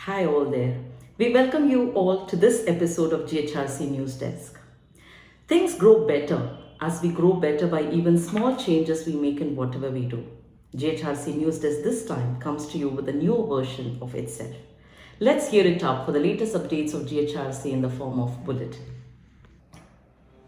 Hi, all there. We welcome you all to this episode of GHRCE Newsdesk. Things grow better as we grow better by even small changes we make in whatever we do. GHRCE Newsdesk this time comes to you with a newer version of itself. Let's hear it up for the latest updates of GHRCE in the form of Bulletin.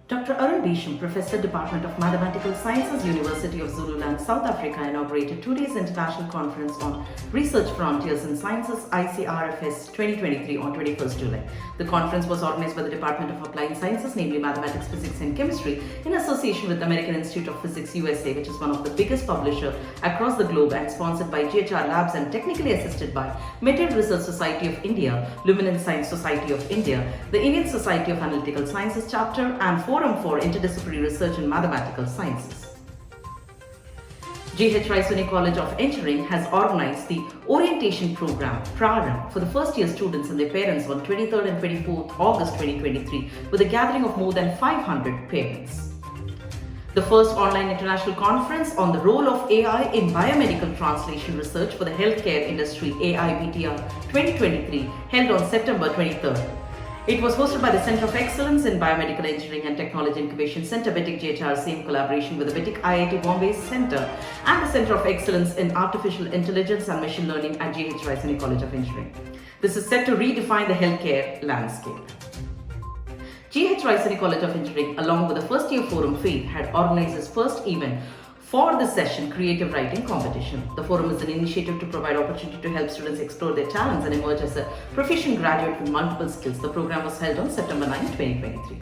Dr. Arun Desham, Professor, Department of Mathematical Sciences, University of Zululand, South Africa, inaugurated today's international conference on Research Frontiers in Sciences, ICRFS 2023 on 21st July. The conference was organized by the Department of Applied Sciences, namely Mathematics, Physics and Chemistry, in association with the American Institute of Physics USA, which is one of the biggest publishers across the globe, and sponsored by GHR Labs and technically assisted by Material Research Society of India, Luminance Science Society of India, the Indian Society of Analytical Sciences Chapter, and Forum for Interdisciplinary Research in Mathematical Sciences. GHRCE College of Engineering has organized the orientation program Prarambh for the first year students and their parents on 23rd and 24th August 2023 with a gathering of more than 500 parents. The first online international conference on the role of AI in biomedical translation research for the healthcare industry, AIBTR 2023, held on September 23rd. It was hosted by the Center of Excellence in Biomedical Engineering and Technology Incubation Center, BETIC GHRC, in collaboration with the BETIC IIT Bombay Center and the Center of Excellence in Artificial Intelligence and Machine Learning at GHRCE College of Engineering. This is set to redefine the healthcare landscape. GHRCE College of Engineering, along with the first year forum FAID, had organized its first event for this session, Creative Writing Competition. The forum is an initiative to provide opportunity to help students explore their talents and emerge as a proficient graduate with multiple skills. The program was held on September 9, 2023.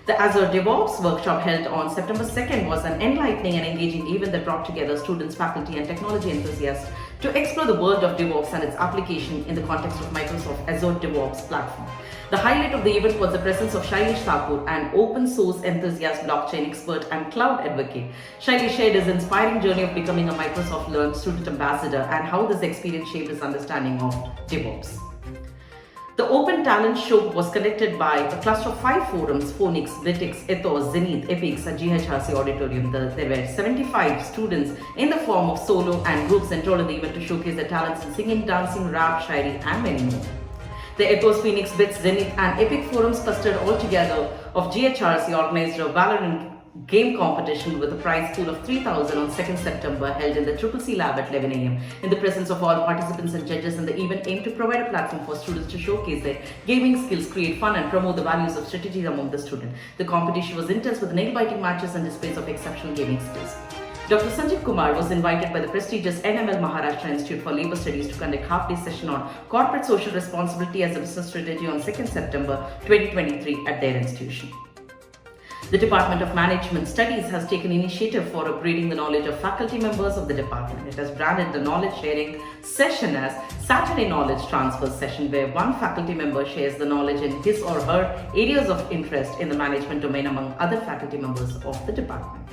The Azure Devops Workshop, held on September 2nd, was an enlightening and engaging event that brought together students, faculty and technology enthusiasts to explore the world of DevOps and its application in the context of Microsoft Azure DevOps platform. The highlight of the event was the presence of Shailesh Thakur, an open source enthusiast, blockchain expert and cloud advocate. Shailesh shared his inspiring journey of becoming a Microsoft Learn student ambassador and how this experience shaped his understanding of DevOps. The Open Talent Show was conducted by a cluster of 5 forums: Phoenix, Blitix, Ethos, Zenith, Epics at GHRC Auditorium. There were 75 students in the form of solo and groups enrolled in the event to showcase their talents in singing, dancing, rap, shairi and many more. The Ethos, Phoenix, Bits, Zenith and Epic forums clustered all together of GHRC organized a Valerin game competition with a prize pool of 3,000 on 2nd September, held in the CCC lab at 11 a.m. in the presence of all participants and judges, and the event aimed to provide a platform for students to showcase their gaming skills, create fun and promote the values of strategy among the students. The competition was intense with nail-biting matches and displays of exceptional gaming skills. Dr. Sanjeev Kumar was invited by the prestigious NML Maharashtra Institute for Labour Studies to conduct half-day session on corporate social responsibility as a business strategy on 2nd September 2023 at their institution. The Department of Management Studies has taken initiative for upgrading the knowledge of faculty members of the department. It has branded the knowledge sharing session as Saturday Knowledge Transfer Session, where one faculty member shares the knowledge in his or her areas of interest in the management domain among other faculty members of the department.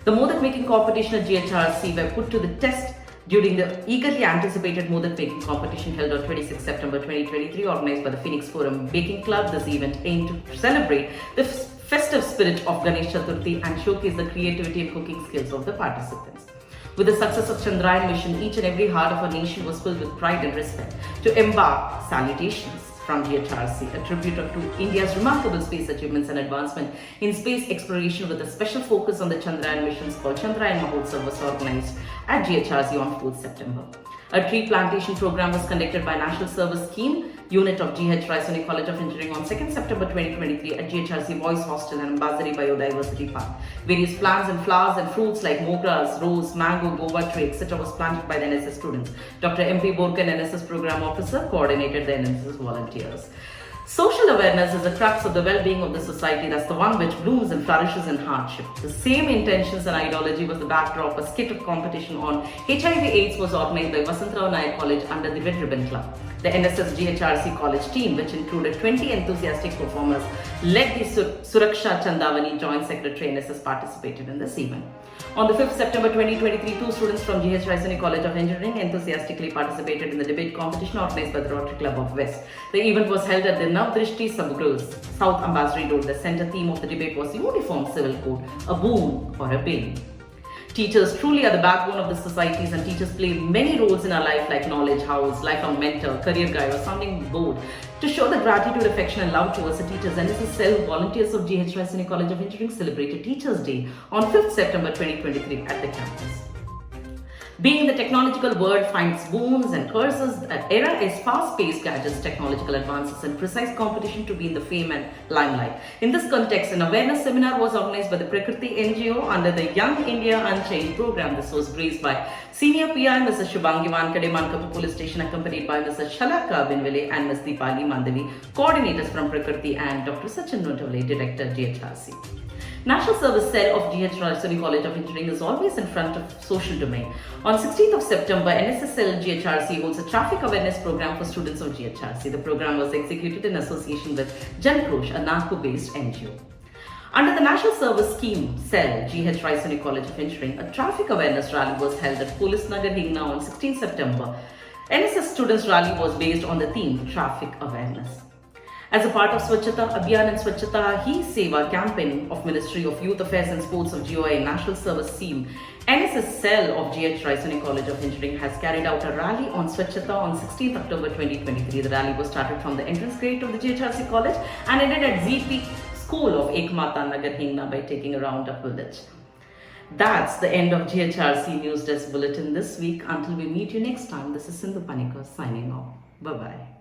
The Modak making competition at GHRC were put to the test during the eagerly anticipated Modak making competition held on 26 September 2023, organized by the Phoenix Forum Baking Club. This event aimed to celebrate the festive spirit of Ganesh Chaturthi and showcase the creativity and cooking skills of the participants. With the success of Chandrayaan mission, each and every heart of our nation was filled with pride and respect. To embark, salutations from GHRC, a tribute to India's remarkable space achievements and advancement in space exploration, with a special focus on the Chandrayaan missions called Chandrayaan Mahotsav, was organized at GHRC on 4th September. A tree plantation program was conducted by National Service Scheme Unit of GHRCE College of Engineering on 2nd September 2023 at GHRC Boys Hostel and Ambassador Biodiversity Park. Various plants and flowers and fruits like mograss, rose, mango, guava tree, etc. was planted by the NSS students. Dr. MP Borkan, NSS Program Officer, coordinated the NSS volunteers. Social awareness is the crux of the well-being of the society. That's the one which blooms and flourishes in hardship. The same intentions and ideology was the backdrop. A skit of competition on HIV/AIDS was organized by Vasantrao Nayak College under the Red Ribbon Club. The NSS GHRC College team, which included 20 enthusiastic performers, led the Suraksha Chandavani Joint Secretary NSS, participated in this event. On the 5th September 2023, 2 students from GHRCE College of Engineering enthusiastically participated in the debate competition organized by the Rotary Club of West. The event was held at the Navdrishti Sabgurus, South Ambassador Road. The center theme of the debate was Uniform Civil Code, a boon or a bane. Teachers truly are the backbone of the societies, and teachers play many roles in our life like knowledge house, lifelong mentor, career guide, or sounding board. To show the gratitude, affection, and love towards the teachers, NSS volunteers of GHRCE College of Engineering celebrated Teachers' Day on 5th September 2023 at the campus. Being the technological world finds boons and curses, the era is fast-paced gadgets, technological advances, and precise competition to be in the fame and limelight. In this context, an awareness seminar was organized by the Prakriti NGO under the Young India Unchain program. This was graced by Senior PI Mrs. Shubhangi Wankade, Mankapu Police Station, accompanied by Mrs. Shalaka Binvale and Ms. Deepali Mandavi, coordinators from Prakriti, and Dr. Sachin Nontavale, Director, GHRC. National Service Cell of GHRCE College of Engineering is always in front of social domain. On 16th of September, NSS GHRC holds a traffic awareness program for students of GHRC. The program was executed in association with GHRCE, a Nagpur-based NGO. Under the National Service Scheme Cell, GHRCE College of Engineering, a traffic awareness rally was held at Police Nagar Hingna on 16th September. NSS Students' Rally was based on the theme Traffic Awareness. As a part of Swachhata Abhiyan and Swachhata Hi Seva campaign of Ministry of Youth Affairs and Sports of GOI National Service Scheme, NSS Cell of GHRCE College of Engineering has carried out a rally on Swachhata on 16th October 2023. The rally was started from the entrance gate of the GHRC College and ended at ZP School of Ekmata Nagar Hingna by taking a round of village. That's the end of GHRC Newsdesk Bulletin this week. Until we meet you next time, this is Sindhu Panikar signing off. Bye-bye.